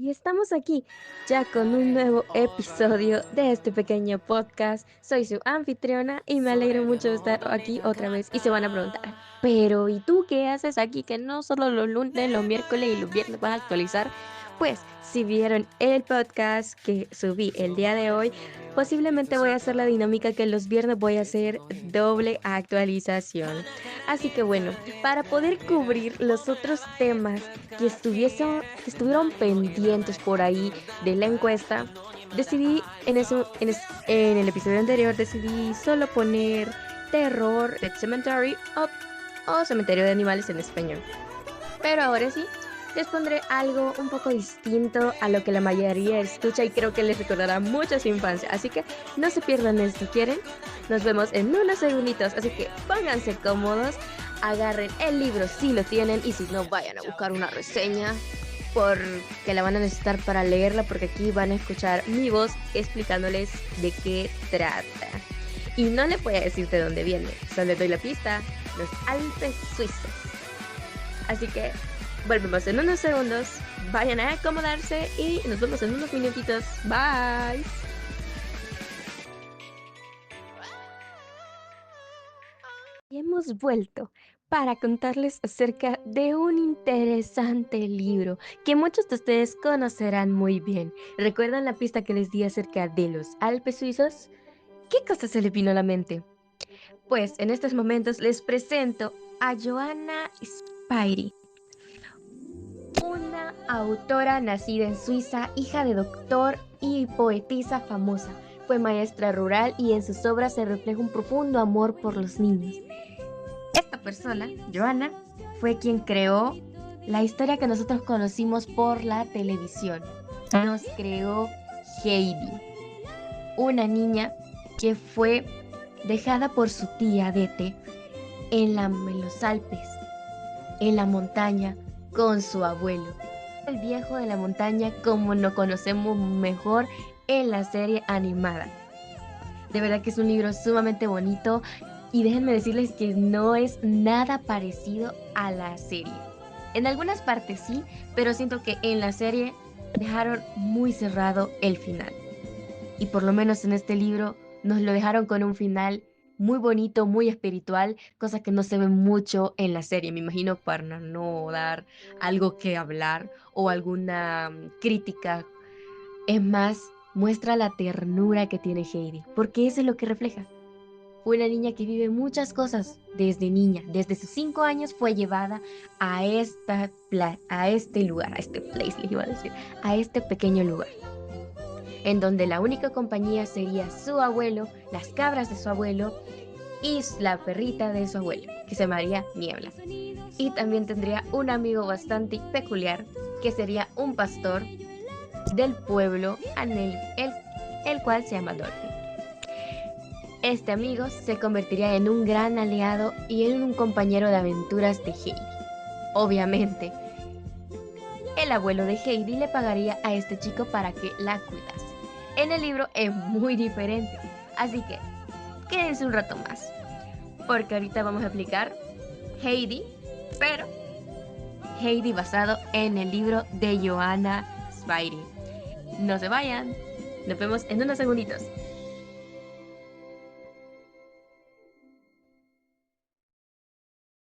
Y estamos aquí ya con un nuevo episodio de este pequeño podcast. Soy su anfitriona y me alegro mucho de estar aquí otra vez. Y se van a preguntar, pero ¿y tú qué haces aquí? Que no solo los lunes, los miércoles y los viernes vas a actualizar. Pues si vieron el podcast que subí el día de hoy, posiblemente voy a hacer la dinámica que los viernes voy a hacer doble actualización. Así que bueno, para poder cubrir los otros temas que estuvieron pendientes por ahí de la encuesta, decidí en el episodio anterior, decidí solo poner terror, Pet Cemetery o Cementerio de Animales en español. Pero ahora sí, les pondré algo un poco distinto a lo que la mayoría escucha y creo que les recordará mucho su infancia. Así que no se pierdan si quieren. Nos vemos en unos segunditos, así que pónganse cómodos, agarren el libro si lo tienen y si no, vayan a buscar una reseña porque la van a necesitar para leerla porque aquí van a escuchar mi voz explicándoles de qué trata. Y no le voy a decir de dónde viene, solo les doy la pista, los Alpes suizos. Así que volvemos en unos segundos, vayan a acomodarse y nos vemos en unos minutitos. Bye. Y hemos vuelto para contarles acerca de un interesante libro que muchos de ustedes conocerán muy bien. ¿Recuerdan la pista que les di acerca de los Alpes suizos? ¿Qué cosa se les vino a la mente? Pues en estos momentos les presento a Johanna Spyri, una autora nacida en Suiza, hija de doctor y poetisa famosa. Fue maestra rural y en sus obras se refleja un profundo amor por los niños. Esta persona, Johanna, fue quien creó la historia que nosotros conocimos por la televisión. Nos creó Heidi, una niña que fue dejada por su tía Dete en los Alpes, en la montaña, con su abuelo. El viejo de la montaña como lo conocemos mejor en la serie animada. De verdad que es un libro sumamente bonito y déjenme decirles que no es nada parecido a la serie. En algunas partes sí, pero siento que en la serie dejaron muy cerrado el final. Y por lo menos en este libro nos lo dejaron con un final muy bonito, muy espiritual, cosa que no se ve mucho en la serie. Me imagino para no dar algo que hablar o alguna crítica. Es más, muestra la ternura que tiene Heidi, porque eso es lo que refleja. Una niña que vive muchas cosas desde niña. Desde sus 5 años fue llevada a este lugar, a este place, les iba a decir, a este pequeño lugar en donde la única compañía sería su abuelo, las cabras de su abuelo y la perrita de su abuelo, que se llamaría Niebla. Y también tendría un amigo bastante peculiar, que sería un pastor del pueblo, el cual se llama Dolphin. Este amigo se convertiría en un gran aliado y en un compañero de aventuras de Heidi. Obviamente, el abuelo de Heidi le pagaría a este chico para que la cuidase. En el libro es muy diferente, así que quédense un rato más, porque ahorita vamos a explicar Heidi, pero Heidi basado en el libro de Johanna Spyri. No se vayan, nos vemos en unos segunditos.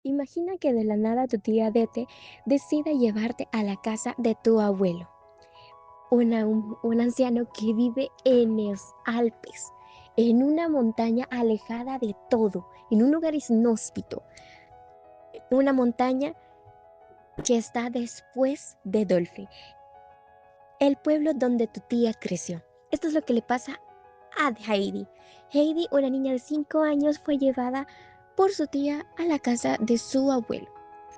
Imagina que de la nada tu tía Dete decida llevarte a la casa de tu abuelo, un anciano que vive en los Alpes, en una montaña alejada de todo, en un lugar inhóspito, una montaña que está después de Dolphy, el pueblo donde tu tía creció. Esto es lo que le pasa a Heidi. Heidi, una niña de 5 años, fue llevada por su tía a la casa de su abuelo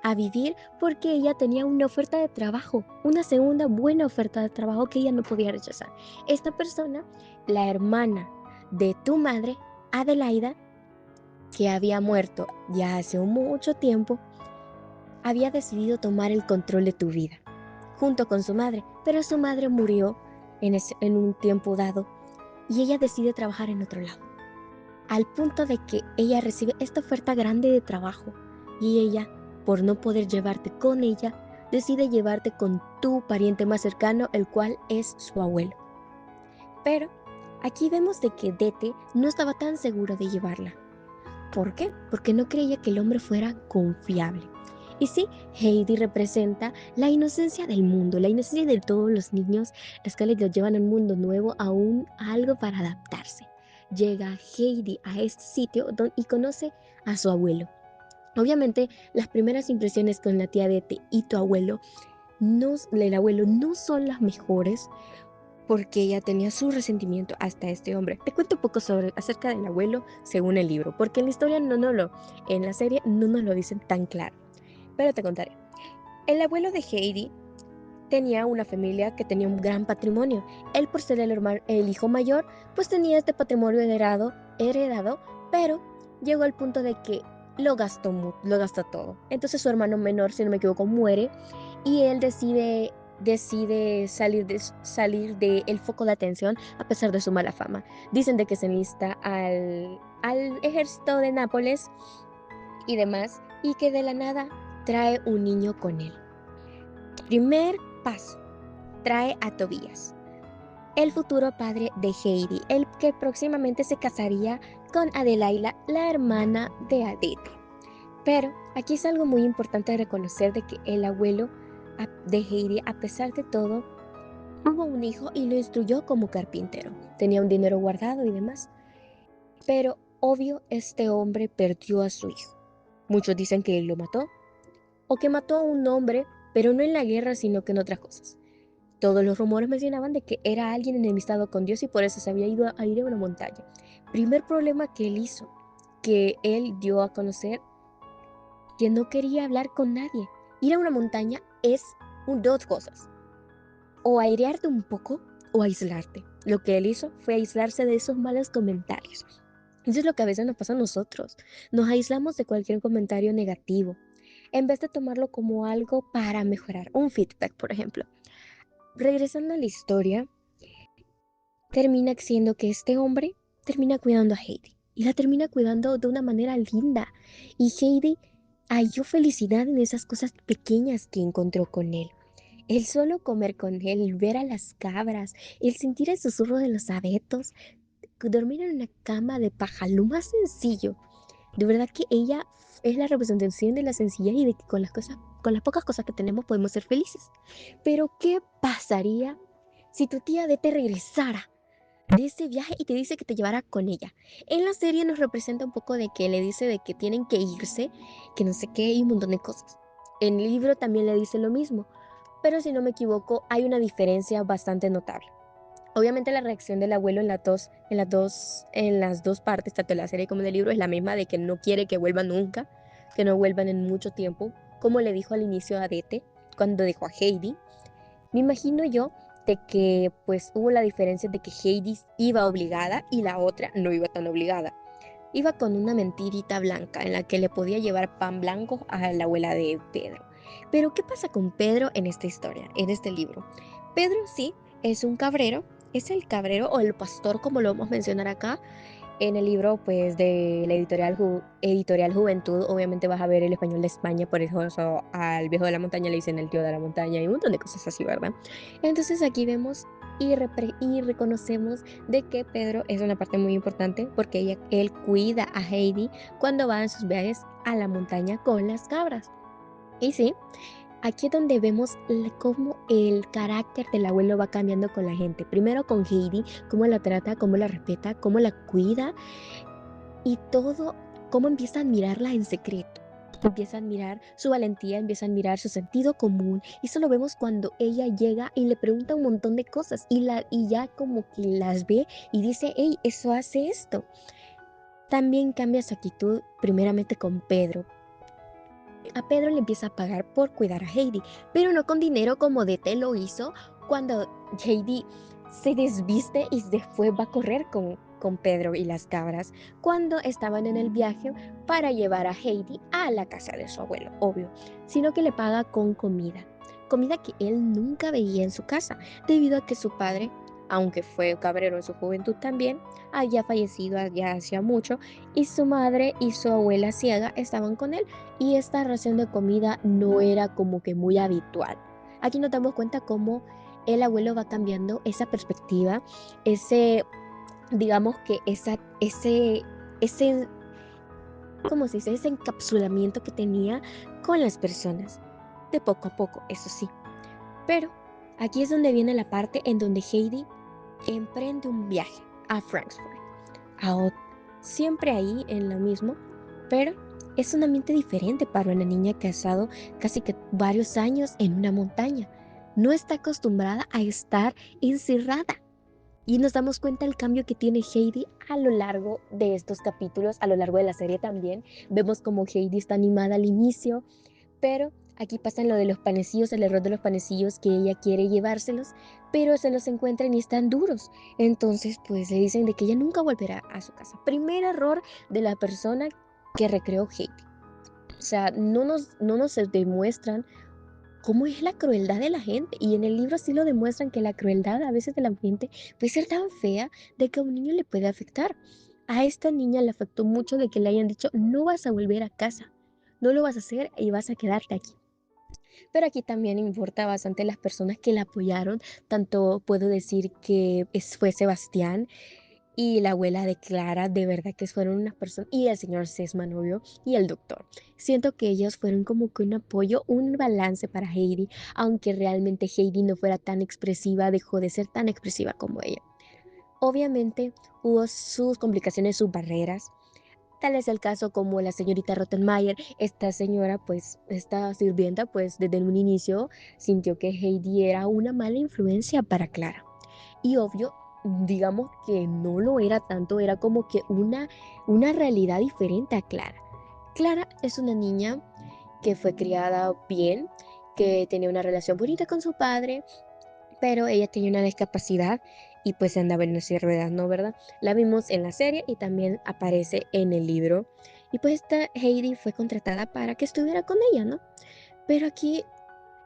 a vivir porque ella tenía una oferta de trabajo, una segunda buena oferta de trabajo que ella no podía rechazar. Esta persona, la hermana de tu madre, Adelaida, que había muerto ya hace mucho tiempo, había decidido tomar el control de tu vida, junto con su madre, pero su madre murió en un tiempo dado y ella decide trabajar en otro lado, al punto de que ella recibe esta oferta grande de trabajo y ella, por no poder llevarte con ella, decide llevarte con tu pariente más cercano, el cual es su abuelo. Pero aquí vemos de que Dete no estaba tan seguro de llevarla. ¿Por qué? Porque no creía que el hombre fuera confiable. Y sí, Heidi representa la inocencia del mundo, la inocencia de todos los niños, los cuales los llevan a un mundo nuevo, a algo para adaptarse. Llega Heidi a este sitio y conoce a su abuelo. Obviamente, las primeras impresiones con la tía Dete y tu abuelo, el abuelo, no son las mejores, porque ella tenía su resentimiento hasta este hombre. Te cuento un poco acerca del abuelo según el libro, porque en la historia en la serie no nos lo dicen tan claro, pero te contaré. El abuelo de Heidi tenía una familia que tenía un gran patrimonio. Él, por ser el hijo mayor, pues tenía este patrimonio heredado, pero llegó al punto de que lo gastó todo. Entonces su hermano menor, si no me equivoco, muere y él decide salir de el foco de atención a pesar de su mala fama. Dicen de que se enlista al ejército de Nápoles y demás, y que de la nada trae un niño con él. Primer paso, trae a Tobías, el futuro padre de Heidi, el que próximamente se casaría con Adelaida, la hermana de Adete. Pero aquí es algo muy importante reconocer de que el abuelo de Heidi, a pesar de todo, tuvo un hijo y lo instruyó como carpintero. Tenía un dinero guardado y demás. Pero obvio, este hombre perdió a su hijo. Muchos dicen que él lo mató, o que mató a un hombre, pero no en la guerra, sino que en otras cosas. Todos los rumores mencionaban de que era alguien enemistado con Dios y por eso se había ido a ir a una montaña. Primer problema que él hizo, que él dio a conocer que no quería hablar con nadie. Ir a una montaña es dos cosas: o airearte un poco o aislarte. Lo que él hizo fue aislarse de esos malos comentarios. Eso es lo que a veces nos pasa a nosotros. Nos aislamos de cualquier comentario negativo, en vez de tomarlo como algo para mejorar, un feedback, por ejemplo. Regresando a la historia, termina siendo que este hombre termina cuidando a Heidi. Y la termina cuidando de una manera linda. Y Heidi halló felicidad en esas cosas pequeñas que encontró con él. El solo comer con él, el ver a las cabras, el sentir el susurro de los abetos, dormir en una cama de paja, lo más sencillo. De verdad que ella es la representación de la sencillez y de que con las pocas cosas que tenemos podemos ser felices. Pero ¿qué pasaría si tu tía te regresara de ese viaje y te dice que te llevara con ella? En la serie nos representa un poco de que le dice de que tienen que irse, que no sé qué y un montón de cosas. En el libro también le dice lo mismo, pero si no me equivoco hay una diferencia bastante notable. Obviamente la reacción del abuelo en las dos partes, tanto de la serie como del libro, es la misma, de que no quiere que vuelvan nunca, que no vuelvan en mucho tiempo, como le dijo al inicio a Dete cuando dejó a Heidi. Me imagino yo de que pues hubo la diferencia de que Heidi iba obligada y la otra no iba tan obligada. Iba con una mentirita blanca en la que le podía llevar pan blanco a la abuela de Pedro. Pero ¿qué pasa con Pedro en esta historia, en este libro? Pedro sí es un cabrero, es el cabrero o el pastor, como lo vamos a mencionar acá. En el libro, pues, de la editorial Juventud, obviamente vas a ver el español de España, por eso al viejo de la montaña le dicen el tío de la montaña y un montón de cosas así, ¿verdad? Entonces aquí vemos y reconocemos de que Pedro es una parte muy importante porque él cuida a Heidi cuando va en sus viajes a la montaña con las cabras. Y sí, aquí es donde vemos cómo el carácter del abuelo va cambiando con la gente. Primero con Heidi, cómo la trata, cómo la respeta, cómo la cuida y todo, cómo empieza a admirarla en secreto. Empieza a admirar su valentía, empieza a admirar su sentido común. Y eso lo vemos cuando ella llega y le pregunta un montón de cosas y ya como que las ve y dice, hey, eso hace esto. También cambia su actitud primeramente con Pedro. A Pedro le empieza a pagar por cuidar a Heidi, pero no con dinero como Dete lo hizo cuando Heidi se desviste y después va a correr con Pedro y las cabras cuando estaban en el viaje para llevar a Heidi a la casa de su abuelo, obvio, sino que le paga con comida que él nunca veía en su casa, debido a que su padre aunque fue cabrero en su juventud también, había fallecido ya hacía mucho y su madre y su abuela ciega estaban con él y esta ración de comida no era como que muy habitual. Aquí nos damos cuenta cómo el abuelo va cambiando esa perspectiva, ese, digamos que ese, ¿cómo se dice? Ese encapsulamiento que tenía con las personas, de poco a poco, eso sí. Pero aquí es donde viene la parte en donde Heidi emprende un viaje a Frankfurt, siempre ahí en lo mismo, pero es un ambiente diferente para una niña que ha estado casi que varios años en una montaña. No está acostumbrada a estar encerrada. Y nos damos cuenta del cambio que tiene Heidi a lo largo de estos capítulos, a lo largo de la serie también. Vemos como Heidi está animada al inicio, pero aquí pasa lo de los panecillos, el error de los panecillos que ella quiere llevárselos, pero se los encuentran y están duros. Entonces, pues le dicen de que ella nunca volverá a su casa. Primer error de la persona que recreó Heidi. O sea, no nos demuestran cómo es la crueldad de la gente. Y en el libro sí lo demuestran que la crueldad a veces de la gente puede ser tan fea de que a un niño le puede afectar. A esta niña le afectó mucho de que le hayan dicho, no vas a volver a casa, no lo vas a hacer y vas a quedarte aquí. Pero aquí también importa bastante las personas que la apoyaron. Tanto puedo decir que fue Sebastián y la abuela de Clara, de verdad que fueron unas personas, y el señor Sesman, obvio, y el doctor. Siento que ellos fueron como que un apoyo, un balance para Heidi, aunque realmente Heidi no fuera tan expresiva, dejó de ser tan expresiva como ella. Obviamente hubo sus complicaciones, sus barreras. Tal es el caso como la señorita Rottenmeier, esta señora, pues, esta sirvienta, pues, desde un inicio sintió que Heidi era una mala influencia para Clara. Y obvio, digamos que no lo era tanto, era como que una realidad diferente a Clara. Clara es una niña que fue criada bien, que tenía una relación bonita con su padre, pero ella tenía una discapacidad y pues andaba en una silla de ruedas, ¿no? ¿Verdad? La vimos en la serie y también aparece en el libro. Y pues esta Heidi fue contratada para que estuviera con ella, ¿no? Pero aquí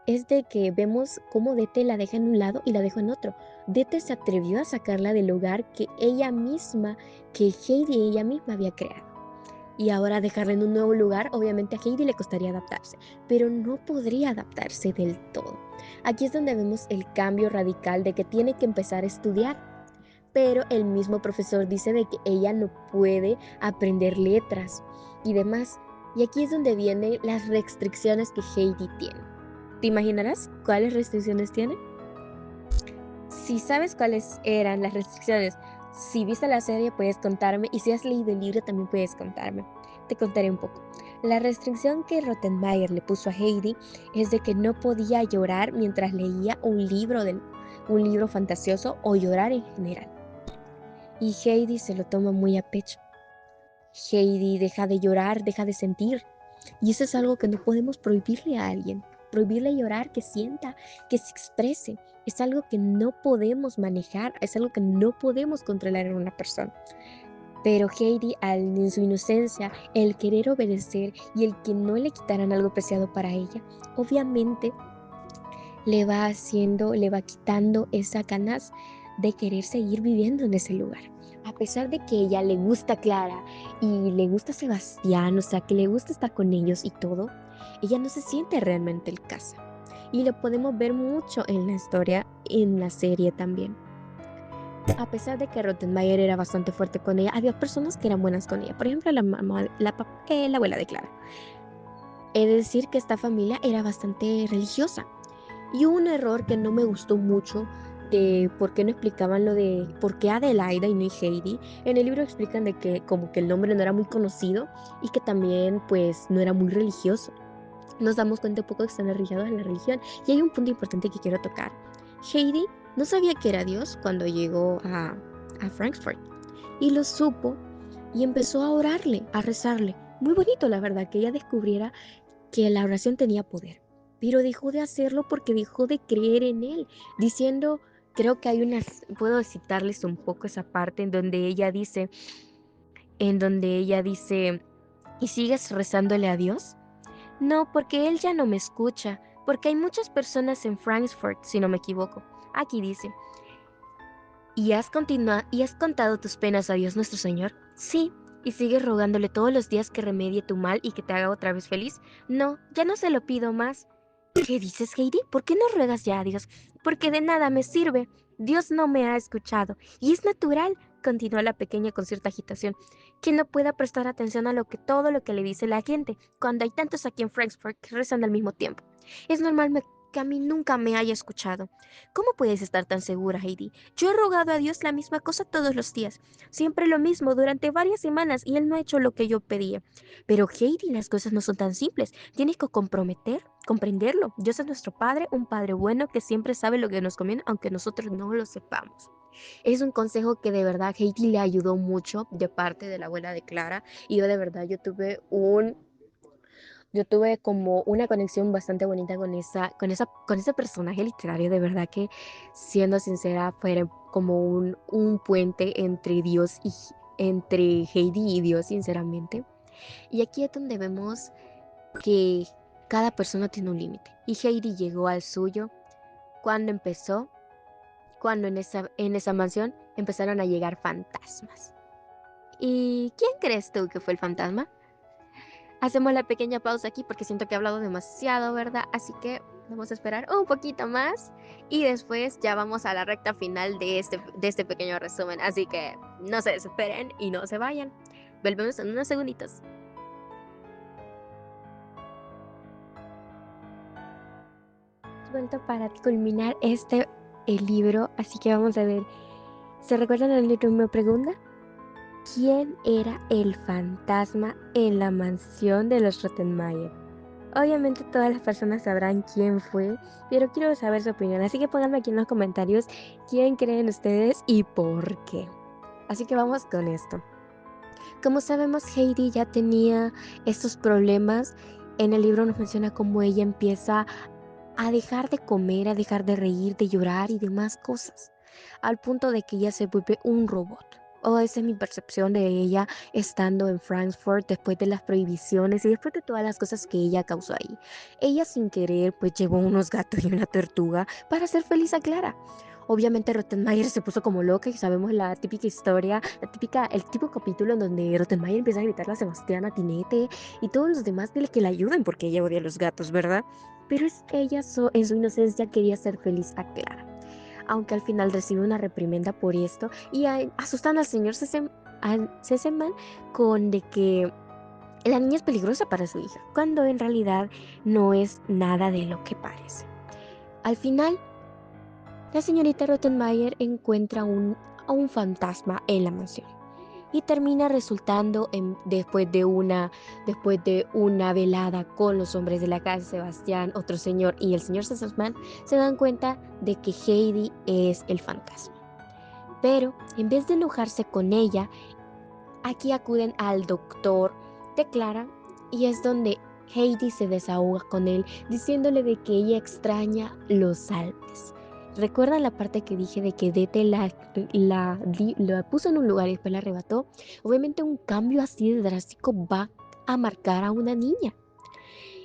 es de que vemos cómo Dete la deja en un lado y la deja en otro. Dete se atrevió a sacarla del lugar que ella misma, que Heidi ella misma había creado. Y ahora dejarla en un nuevo lugar, obviamente a Heidi le costaría adaptarse, pero no podría adaptarse del todo. Aquí es donde vemos el cambio radical de que tiene que empezar a estudiar, pero el mismo profesor dice de que ella no puede aprender letras y demás. Y aquí es donde vienen las restricciones que Heidi tiene. ¿Te imaginarás cuáles restricciones tiene? Si sabes cuáles eran las restricciones, si viste la serie puedes contarme y si has leído el libro también puedes contarme. Te contaré un poco. La restricción que Rottenmeier le puso a Heidi es de que no podía llorar mientras leía un libro fantasioso o llorar en general. Y Heidi se lo toma muy a pecho. Heidi deja de llorar, deja de sentir. Y eso es algo que no podemos prohibirle a alguien. Prohibirle llorar, que sienta, que se exprese. Es algo que no podemos manejar, es algo que no podemos controlar en una persona. Pero Heidi, en su inocencia, el querer obedecer y el que no le quitaran algo preciado para ella, obviamente le va quitando esa ganas de querer seguir viviendo en ese lugar. A pesar de que ella le gusta Clara y le gusta Sebastián, o sea, que le gusta estar con ellos y todo, ella no se siente realmente en casa. Y lo podemos ver mucho en la historia, en la serie también. A pesar de que Rottenmeier era bastante fuerte con ella, había personas que eran buenas con ella. Por ejemplo, la mamá, la abuela de Clara. He de decir que esta familia era bastante religiosa. Y hubo un error que no me gustó mucho de por qué no explicaban lo de por qué Adelaida y no Heidi. En el libro explican de que como que el nombre no era muy conocido y que también pues no era muy religioso. Nos damos cuenta un poco que están arraigados en la religión. Y hay un punto importante que quiero tocar. Heidi no sabía que era Dios cuando llegó a Frankfurt y lo supo y empezó a orarle, a rezarle. Muy bonito, la verdad, que ella descubriera que la oración tenía poder, pero dejó de hacerlo porque dejó de creer en él, diciendo, creo que hay unas, puedo citarles un poco esa parte en donde ella dice, ¿y sigues rezándole a Dios? No, porque él ya no me escucha, porque hay muchas personas en Frankfurt, si no me equivoco. Aquí dice, ¿Y has contado tus penas a Dios nuestro Señor? Sí. ¿Y sigues rogándole todos los días que remedie tu mal y que te haga otra vez feliz? No, ya no se lo pido más. ¿Qué dices, Heidi? ¿Por qué no ruegas ya a Dios? Porque de nada me sirve. Dios no me ha escuchado. Y es natural, continuó la pequeña con cierta agitación, que no pueda prestar atención a todo lo que le dice la gente, cuando hay tantos aquí en Frankfurt que rezan al mismo tiempo. Es normal que a mí nunca me haya escuchado. ¿Cómo puedes estar tan segura, Heidi? Yo he rogado a Dios la misma cosa todos los días, siempre lo mismo durante varias semanas y Él no ha hecho lo que yo pedía. Pero, Heidi, las cosas no son tan simples. Tienes que comprenderlo. Dios es nuestro Padre, un Padre bueno que siempre sabe lo que nos conviene, aunque nosotros no lo sepamos. Es un consejo que de verdad Heidi le ayudó mucho de parte de la abuela de Clara y yo de verdad yo tuve como una conexión bastante bonita con ese personaje literario, de verdad que, siendo sincera, fue como un puente entre Heidi y Dios, sinceramente. Y aquí es donde vemos que cada persona tiene un límite. Y Heidi llegó al suyo cuando cuando en esa mansión empezaron a llegar fantasmas. ¿Y quién crees tú que fue el fantasma? Hacemos la pequeña pausa aquí porque siento que he hablado demasiado, ¿verdad? Así que vamos a esperar un poquito más y después ya vamos a la recta final de este pequeño resumen. Así que no se desesperen y no se vayan. Volvemos en unos segunditos. Vuelto para culminar el libro, así que vamos a ver. ¿Se recuerdan el libro Me pregunta? ¿Quién era el fantasma en la mansión de los Rottenmeier? Obviamente todas las personas sabrán quién fue, pero quiero saber su opinión, así que pónganme aquí en los comentarios quién creen ustedes y por qué. Así que vamos con esto. Como sabemos, Heidi ya tenía estos problemas. En el libro nos menciona cómo ella empieza a dejar de comer, a dejar de reír, de llorar y demás cosas, al punto de que ella se vuelve un robot. O esa es mi percepción de ella estando en Frankfurt después de las prohibiciones y después de todas las cosas que ella causó ahí. Ella sin querer pues llevó unos gatos y una tortuga para hacer feliz a Clara. Obviamente Rottenmeier se puso como loca y sabemos la típica historia, el típico capítulo en donde Rottenmeier empieza a gritarle a Sebastián, a Tinete y todos los demás que le ayuden porque ella odia a los gatos, ¿verdad? Pero en su inocencia quería ser feliz a Clara, aunque al final recibe una reprimenda por esto y asustan al señor Sesemann con de que la niña es peligrosa para su hija, cuando en realidad no es nada de lo que parece. Al final, la señorita Rottenmeier encuentra a un fantasma en la mansión y termina resultando después de una velada con los hombres de la casa, Sebastián, otro señor y el señor Sesselman, se dan cuenta de que Heidi es el fantasma. Pero en vez de enojarse con ella, aquí acuden al doctor de Clara y es donde Heidi se desahoga con él diciéndole de que ella extraña los Alpes. ¿Recuerdan la parte que dije de que Dete la puso en un lugar y después la arrebató? Obviamente un cambio así de drástico va a marcar a una niña.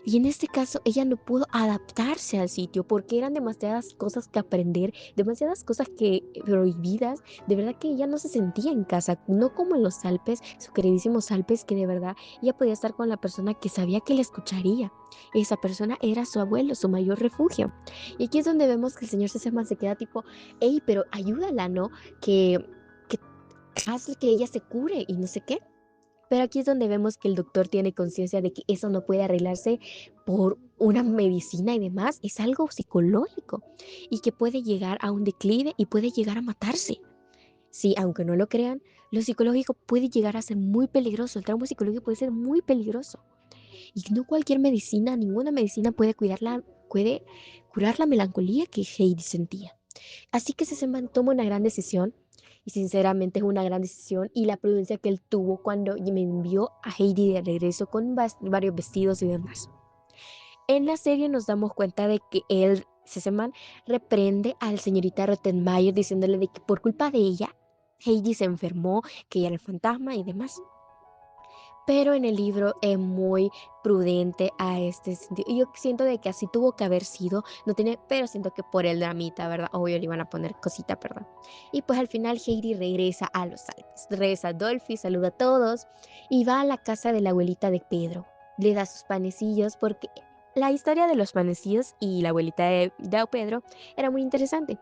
Y en este caso ella no pudo adaptarse al sitio porque eran demasiadas cosas que aprender, demasiadas cosas que prohibidas. De verdad que ella no se sentía en casa, no como en los Alpes, sus queridísimos Alpes, que de verdad ella podía estar con la persona que sabía que la escucharía. Esa persona era su abuelo, su mayor refugio. Y aquí es donde vemos que el señor Sesama se queda tipo, hey, pero ayúdala, ¿no? Que hace que ella se cure y no sé qué. Pero aquí es donde vemos que el doctor tiene conciencia de que eso no puede arreglarse por una medicina y demás, es algo psicológico y que puede llegar a un declive y puede llegar a matarse. Sí, aunque no lo crean, lo psicológico puede llegar a ser muy peligroso, el trauma psicológico puede ser muy peligroso. Y no cualquier medicina, ninguna medicina puede curar la melancolía que Heidi sentía. Así que Sesemann toma una gran decisión y sinceramente es una gran decisión y la prudencia que él tuvo cuando me envió a Heidi de regreso con varios vestidos y demás. En la serie nos damos cuenta de que Sesemann, reprende a la señorita Rottenmeier diciéndole de que por culpa de ella, Heidi se enfermó, que ella era el fantasma y demás. pero en el libro es muy prudente a este sentido. Y yo siento de que así tuvo que haber sido, no tiene, pero siento que por el dramita, ¿verdad? Obvio le iban a poner cosita, ¿verdad? Y pues al final Heidi regresa a los Alpes, regresa a Dolphy, saluda a todos y va a la casa de la abuelita de Pedro. Le da sus panecillos porque la historia de los panecillos y la abuelita de Pedro era muy interesante.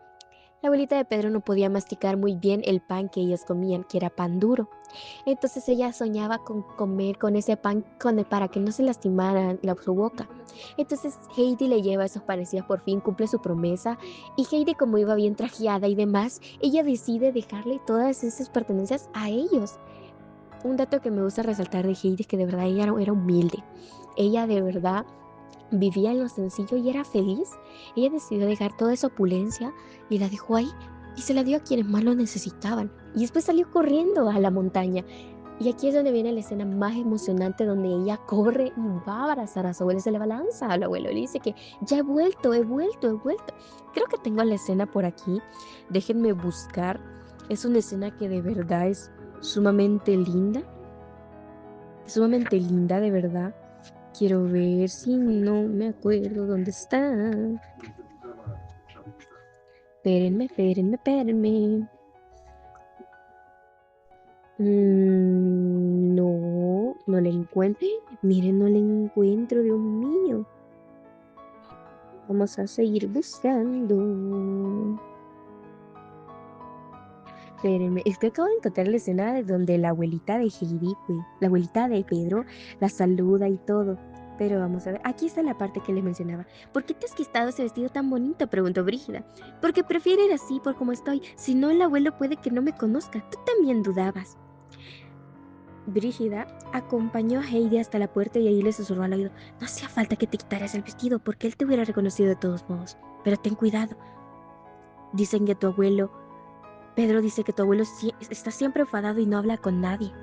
La abuelita de Pedro no podía masticar muy bien el pan que ellos comían, que era pan duro. Entonces ella soñaba con comer con ese pan para que no se lastimara su boca. Entonces Heidi le lleva esos panecillos, por fin cumple su promesa y Heidi, como iba bien trajeada y demás, ella decide dejarle todas esas pertenencias a ellos. Un dato que me gusta resaltar de Heidi es que de verdad ella era humilde. Ella de verdad vivía en lo sencillo y era feliz. Ella decidió dejar toda esa opulencia y la dejó ahí y se la dio a quienes más lo necesitaban. Y después salió corriendo a la montaña. Y aquí es donde viene la escena más emocionante donde ella corre y va a abrazar a su abuelo, se le balanza al abuelo y le dice que ya he vuelto, he vuelto, he vuelto. Creo que tengo la escena por aquí, déjenme buscar. Es una escena que de verdad es sumamente linda de verdad. Quiero ver si no me acuerdo dónde está. Espérenme, espérenme, espérenme. No, no la encuentro. Miren, no la encuentro, Dios mío. Vamos a seguir buscando. Espérenme, es que acabo de encontrar la escena de donde la abuelita de Heidi, pues, la abuelita de Pedro, la saluda y todo. Pero vamos a ver, aquí está la parte que les mencionaba. ¿Por qué te has quitado ese vestido tan bonito?, preguntó Brígida. Porque prefiero ir así por como estoy. Si no, el abuelo puede que no me conozca. Tú también dudabas. Brígida acompañó a Heidi hasta la puerta y ahí le susurró al oído: no hacía falta que te quitaras el vestido porque él te hubiera reconocido de todos modos. Pero ten cuidado. Dicen que tu abuelo Pedro dice que tu abuelo está siempre enfadado y no habla con nadie.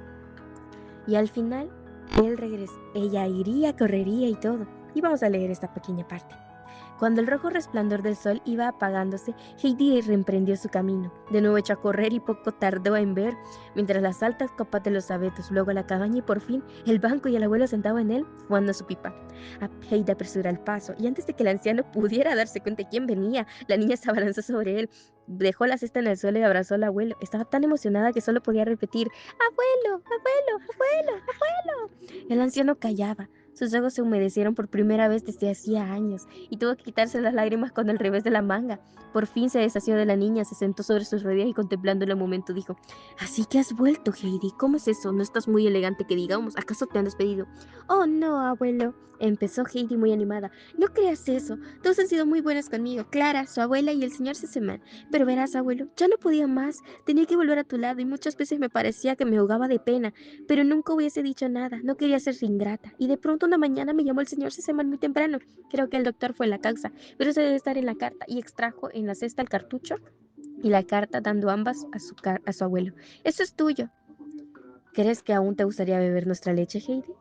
Y al final, él regresó. Ella iría, correría y todo. Y vamos a leer esta pequeña parte. Cuando el rojo resplandor del sol iba apagándose, Heidi reemprendió su camino. De nuevo echó a correr y poco tardó en ver, mientras las altas copas de los abetos, luego la cabaña y por fin el banco y el abuelo sentado en él, fumando su pipa. Heidi apresuró el paso y antes de que el anciano pudiera darse cuenta de quién venía, la niña se abalanzó sobre él, dejó la cesta en el suelo y abrazó al abuelo. Estaba tan emocionada que solo podía repetir: abuelo, abuelo, abuelo, abuelo. El anciano callaba. Sus ojos se humedecieron por primera vez desde hacía años y tuvo que quitarse las lágrimas con el revés de la manga. Por fin se deshació de la niña, se sentó sobre sus rodillas y contemplándola un momento dijo: así que has vuelto, Heidi. ¿Cómo es eso? No estás muy elegante que digamos. ¿Acaso te han despedido? Oh, no, abuelo, empezó Heidi muy animada. No creas eso. Todos han sido muy buenos conmigo, Clara, su abuela y el señor Sesemann. Pero verás, abuelo, ya no podía más. Tenía que volver a tu lado y muchas veces me parecía que me ahogaba de pena, pero nunca hubiese dicho nada. No quería ser ingrata. Y de pronto una mañana me llamó el señor Sesemann muy temprano. Creo que el doctor fue la causa, pero eso debe estar en la carta. Y extrajo en la cesta el cartucho y la carta, dando ambas a su abuelo. Eso es tuyo. ¿Crees que aún te gustaría beber nuestra leche, Heidi?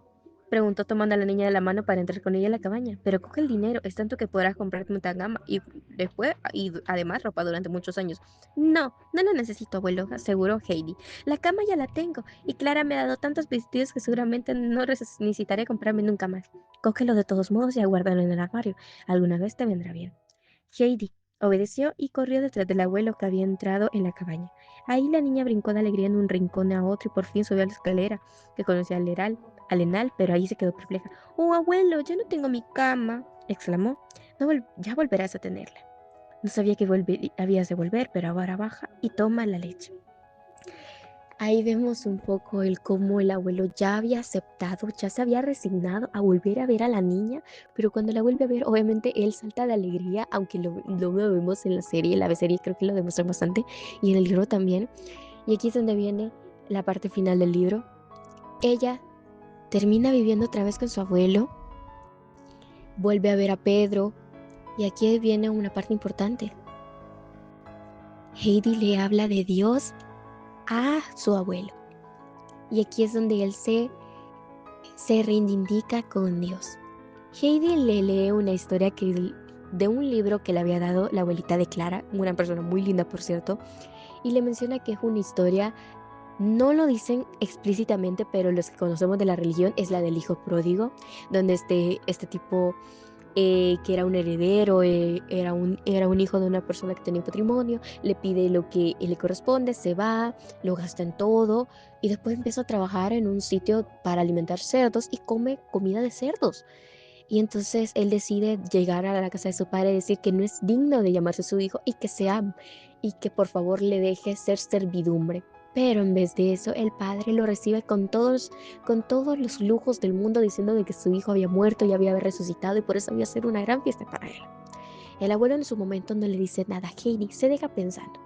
Preguntó tomando a la niña de la mano para entrar con ella a la cabaña. Pero coge el dinero, es tanto que podrás comprarte una gama y después, y además ropa durante muchos años. No, no lo necesito, abuelo, aseguró Heidi. La cama ya la tengo y Clara me ha dado tantos vestidos que seguramente no necesitaré comprarme nunca más. Cógelo de todos modos y aguárdalo en el armario. Alguna vez te vendrá bien. Heidi obedeció y corrió detrás del abuelo que había entrado en la cabaña. Ahí la niña brincó de alegría en un rincón a otro y por fin subió a la escalera que conocía al enal, pero ahí se quedó perpleja. Oh, abuelo, ya no tengo mi cama, exclamó. No ya volverás a tenerla. No sabía que habías de volver, pero ahora baja y toma la leche. Ahí vemos un poco el cómo el abuelo ya había aceptado, ya se había resignado a volver a ver a la niña, pero cuando la vuelve a ver, obviamente él salta de alegría, aunque lo vemos en la serie, la serie creo que lo demuestra bastante, y en el libro también. Y aquí es donde viene la parte final del libro. Ella termina viviendo otra vez con su abuelo, vuelve a ver a Pedro, y aquí viene una parte importante. Heidi le habla de Dios a su abuelo. Y aquí es donde él se reivindica con Dios. Heidi le lee una historia de un libro que le había dado la abuelita de Clara, una persona muy linda por cierto, y le menciona que es una historia No lo dicen explícitamente, pero los que conocemos de la religión es la del hijo pródigo, donde este tipo que era un heredero, era un hijo de una persona que tenía patrimonio, le pide lo que le corresponde, se va, lo gasta en todo y después empieza a trabajar en un sitio para alimentar cerdos y come comida de cerdos. Y entonces él decide llegar a la casa de su padre y decir que no es digno de llamarse su hijo y que y que por favor le deje ser servidumbre. Pero en vez de eso, el padre lo recibe con todos los lujos del mundo, diciendo de que su hijo había muerto y había resucitado y por eso había ser una gran fiesta para él. El abuelo en su momento no le dice nada a Heidi, se deja pensando.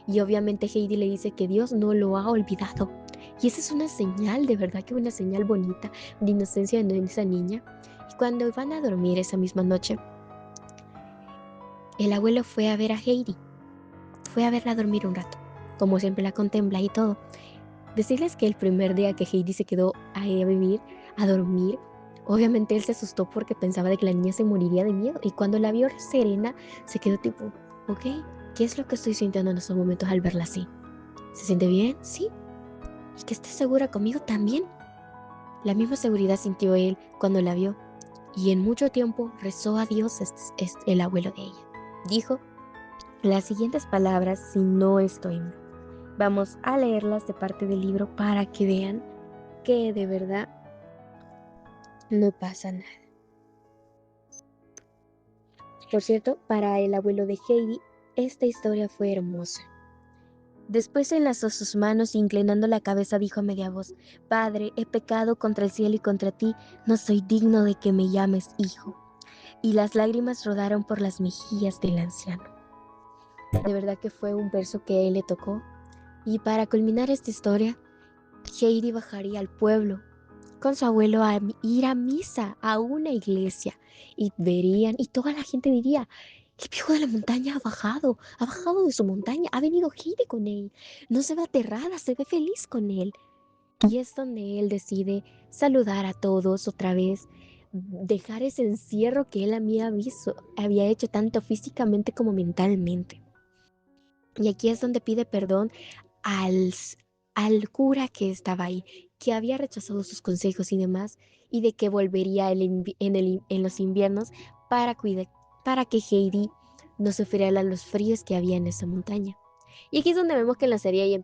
Y obviamente Heidi le dice que Dios no lo ha olvidado. Y esa es una señal, de verdad que una señal bonita de inocencia de esa niña. Y cuando van a dormir esa misma noche, el abuelo fue a ver a Heidi, fue a verla dormir un rato, como siempre la contempla y todo. Decirles que el primer día que Heidi se quedó ahí a dormir, obviamente él se asustó porque pensaba de que la niña se moriría de miedo. Y cuando la vio serena, se quedó tipo, ok, ¿qué es lo que estoy sintiendo en estos momentos al verla así? ¿Se siente bien? Sí. ¿Y que esté segura conmigo también? La misma seguridad sintió él cuando la vio. Y en mucho tiempo rezó a Dios el abuelo de ella. Dijo las siguientes palabras, si no estoy mal. Vamos a leerlas de parte del libro para que vean que de verdad no pasa nada. Por cierto, para el abuelo de Heidi, esta historia fue hermosa. Después enlazó sus manos y inclinando la cabeza dijo a media voz, Padre, he pecado contra el cielo y contra ti, no soy digno de que me llames hijo. Y las lágrimas rodaron por las mejillas del anciano. De verdad que fue un verso que a él le tocó. Y para culminar esta historia, Heidi bajaría al pueblo con su abuelo a ir a misa, a una iglesia, y verían, y toda la gente diría, el viejo de la montaña ha bajado de su montaña, ha venido Heidi con él, no se ve aterrada, se ve feliz con él. Y es donde él decide saludar a todos otra vez, dejar ese encierro que él había hecho tanto físicamente como mentalmente. Y aquí es donde pide perdón al, al cura que estaba ahí, que había rechazado sus consejos y demás, y de que volvería en los inviernos para, para que Heidi no sufriera los fríos que había en esa montaña. Y aquí es donde vemos que en la serie ella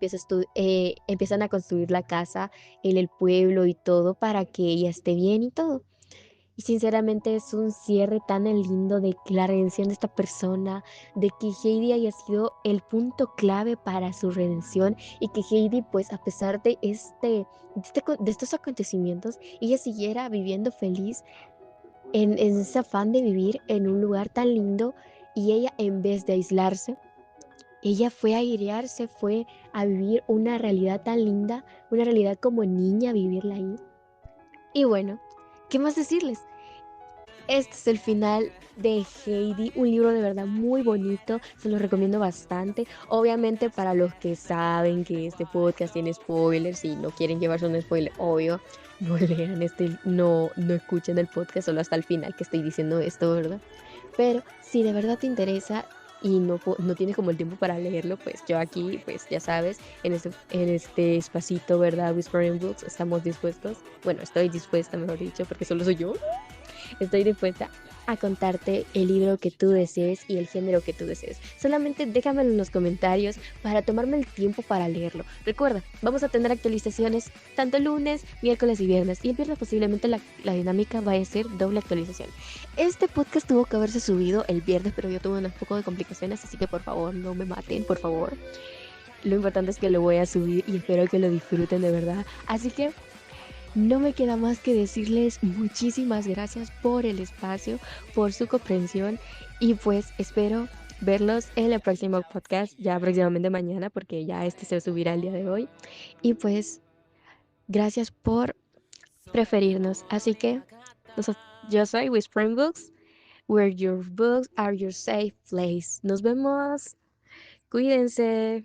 empiezan a construir la casa en el pueblo y todo para que ella esté bien y todo. Y sinceramente es un cierre tan lindo de la redención de esta persona, de que Heidi haya sido el punto clave para su redención y que Heidi, pues a pesar de estos acontecimientos, ella siguiera viviendo feliz en ese afán de vivir en un lugar tan lindo y ella en vez de aislarse, ella fue a airearse, fue a vivir una realidad tan linda, una realidad como niña, vivirla ahí. Y bueno, ¿qué más decirles? Este es el final de Heidi, un libro de verdad muy bonito, se lo recomiendo bastante. Obviamente para los que saben que este podcast tiene spoilers y no quieren llevarse un spoiler, obvio, no lean no escuchen el podcast solo hasta el final que estoy diciendo esto, ¿verdad? Pero si de verdad te interesa y no tienes como el tiempo para leerlo, pues yo aquí, pues ya sabes, en este espacito, ¿verdad? Whispering Books, estamos dispuestos, bueno, estoy dispuesta, mejor dicho, porque solo soy yo. Estoy dispuesta a contarte el libro que tú desees y el género que tú desees. Solamente déjamelo en los comentarios para tomarme el tiempo para leerlo. Recuerda, vamos a tener actualizaciones tanto lunes, miércoles y viernes. Y el viernes posiblemente la dinámica va a ser doble actualización. Este podcast tuvo que haberse subido el viernes, pero yo tuve un poco de complicaciones, así que por favor no me maten, por favor. Lo importante es que lo voy a subir y espero que lo disfruten de verdad. Así que no me queda más que decirles muchísimas gracias por el espacio, por su comprensión y pues espero verlos en el próximo podcast, ya próximamente mañana, porque ya este se subirá el día de hoy. Y pues gracias por preferirnos. Así que yo soy Whispering Books, where your books are your safe place. Nos vemos. Cuídense.